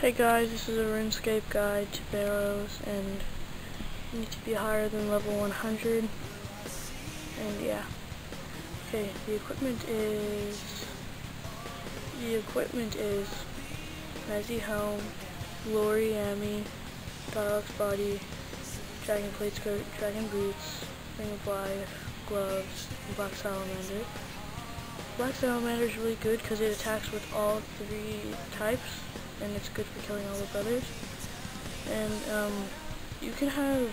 Hey guys, this is a Runescape guide to Barrows, and you need to be higher than level 100, and yeah. Okay, the equipment is Nazi Helm, Glory Ami, Darok's Body, Dragon Plate Skirt, Dragon Boots, Ring of Life, Gloves, and Black Salamander. Black Salamander is really good because it attacks with all 3 types, and it's good for killing all the brothers. And you can have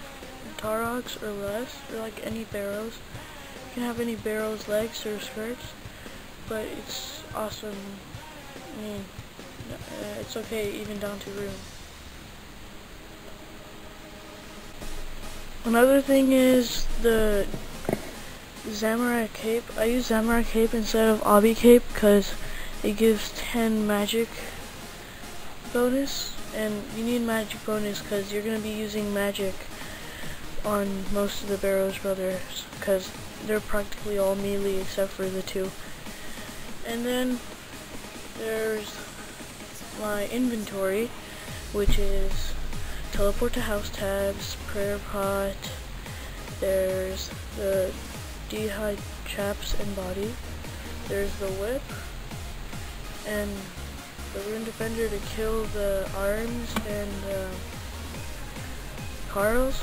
Taroks or less, or like any Barrows. You can have any Barrows legs or skirts, but it's awesome. I mean, it's okay even down to Rune. Another thing is the Samurai Cape. I use Samurai Cape instead of Obby Cape because it gives 10 magic bonus, and you need magic bonus because you're going to be using magic on most of the Barrows brothers because they're practically all melee except for the 2. And then there's my inventory, which is teleport to house tabs, prayer pot, there's the D'hide chaps and body, there's the whip, and the rune defender to kill the arms and Carls,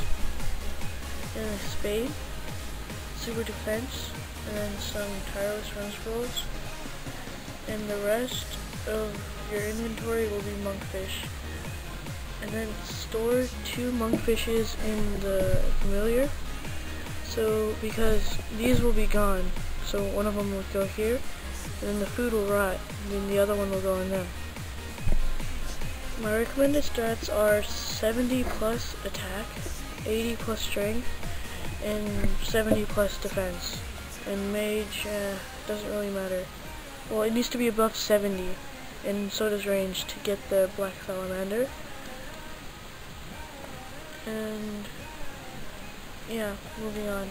and a spade, super defense, and then some tireless run scrolls, and the rest of your inventory will be monkfish. And then store 2 monkfishes in the familiar, so because these will be gone, so one of them will go here, and then the food will rot, and then the other one will go in there. My recommended stats are 70 plus attack, 80 plus strength, and 70 plus defense. And mage doesn't really matter. Well, it needs to be above 70, and so does range to get the Black Salamander. And yeah, moving on.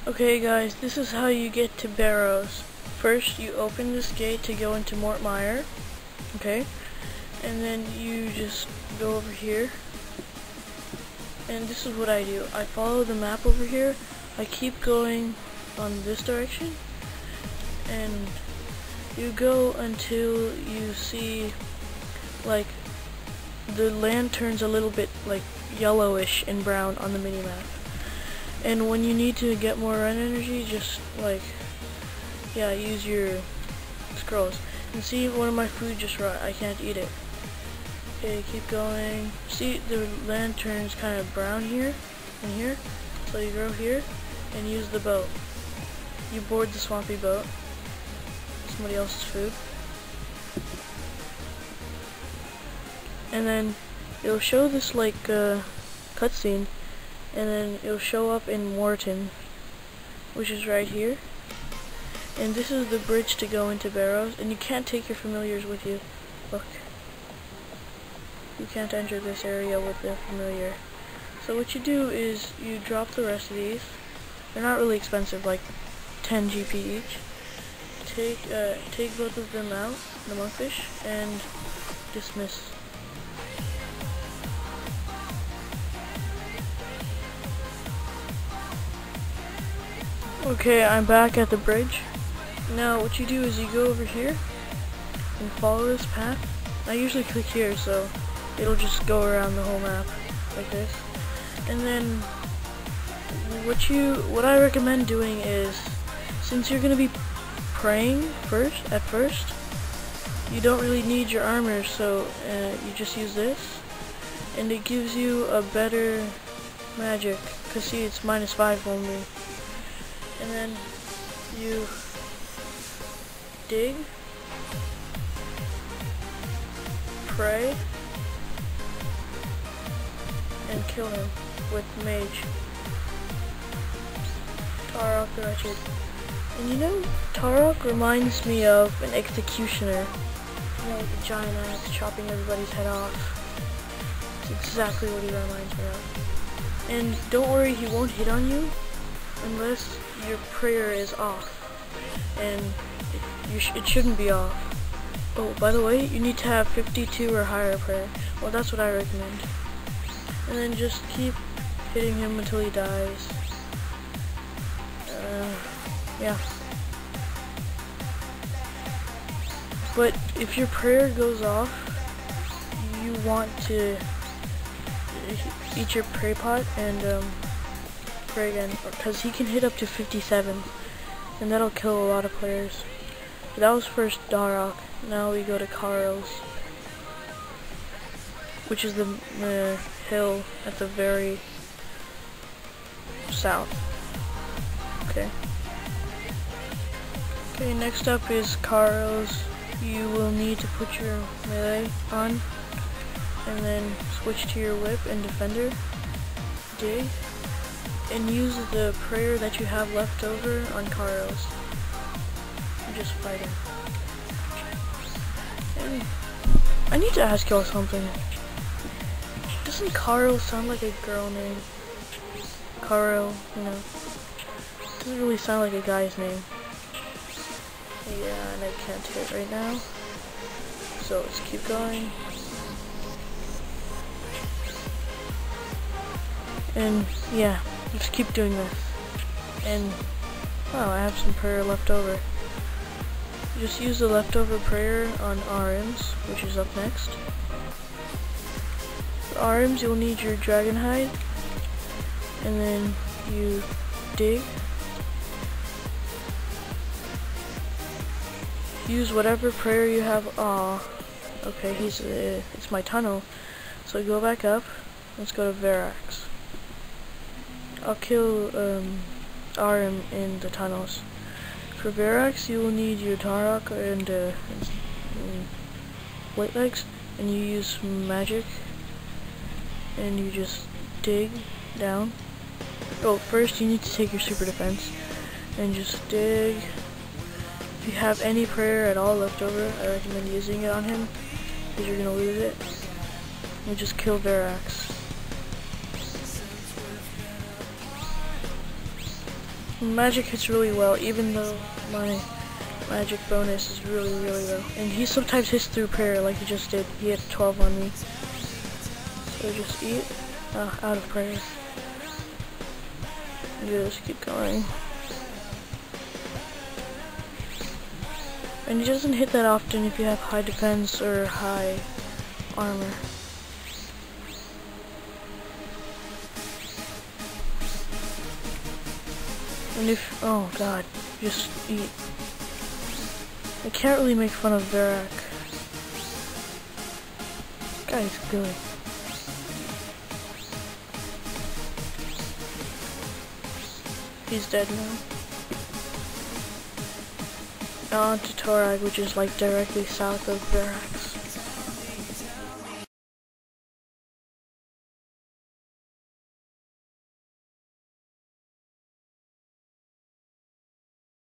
Okay guys, this is how you get to Barrows. First, you open this gate to go into Mortmire, okay? And then you just go over here. And this is what I do. I follow the map over here. I keep going on this direction. And you go until you see, like, the land turns a little bit, like, yellowish and brown on the mini-map. And when you need to get more run energy, just, like, yeah, use your scrolls. And see, one of my food just rot. I can't eat it. Okay, keep going. See, the land turns kind of brown here and here. So you go here and use the boat. You board the swampy boat. Somebody else's food. And then it'll show this like cutscene, and then it'll show up in Morton, which is right here. And this is the bridge to go into Barrows, and you can't take your familiars with you. Look. You can't enter this area with the familiar. So what you do is you drop the rest of these. They're not really expensive, like 10 GP each. Take both of them out, the monkfish, and dismiss. Okay, I'm back at the bridge. Now what you do is you go over here and follow this path. I usually click here, so it'll just go around the whole map like this. And then what I recommend doing is, since you're gonna be praying at first, you don't really need your armor, so you just use this, and it gives you a better magic. Cause see, it's -5 only. And then you dig, pray, and kill him with mage. Tarok the Wretched. And you know, Tarok reminds me of an executioner. You know, with a giant axe chopping everybody's head off. It's exactly what he reminds me of. And don't worry, he won't hit on you unless your prayer is off. And it shouldn't be off. Oh, by the way, you need to have 52 or higher prayer. Well, that's what I recommend. And then just keep hitting him until he dies. Yeah. But if your prayer goes off, you want to eat your pray pot and pray again, because he can hit up to 57, and that'll kill a lot of players. But that was first Darok. Now we go to Barrows, which is the hill at the very south. Okay. Okay, next up is Barrows. You will need to put your melee on, and then switch to your whip and defender. Dig, and use the prayer that you have left over on Barrows. And just fight him. And I need to ask y'all something. Doesn't Barrows sound like a girl name? Caro, you know. Doesn't really sound like a guy's name. Yeah, and I can't hit right now. So let's keep going. And yeah, just keep doing this. And wow, I have some prayer left over. Just use the leftover prayer on RMs, which is up next. For RMs, you'll need your dragon hide, and then you dig. Use whatever prayer you have. Okay, it's my tunnel. So go back up. Let's go to Barrows. I'll kill RM in the tunnels. For Barrows, you will need your Darok and White Legs, and you use magic, and you just dig down. Oh, first you need to take your super defense, and just dig. If you have any prayer at all left over, I recommend using it on him, because you're gonna lose it. And just kill Barrows. Magic hits really well, even though my magic bonus is really low. And he sometimes hits through prayer, like he just did. He hit 12 on me. So just eat. Out of prayer. And just keep going. And he doesn't hit that often if you have high defense or high armor. And if, oh god, just eat. I can't really make fun of Varrock. Guy's good. He's dead now. Now on to Torag, which is like directly south of Varrock.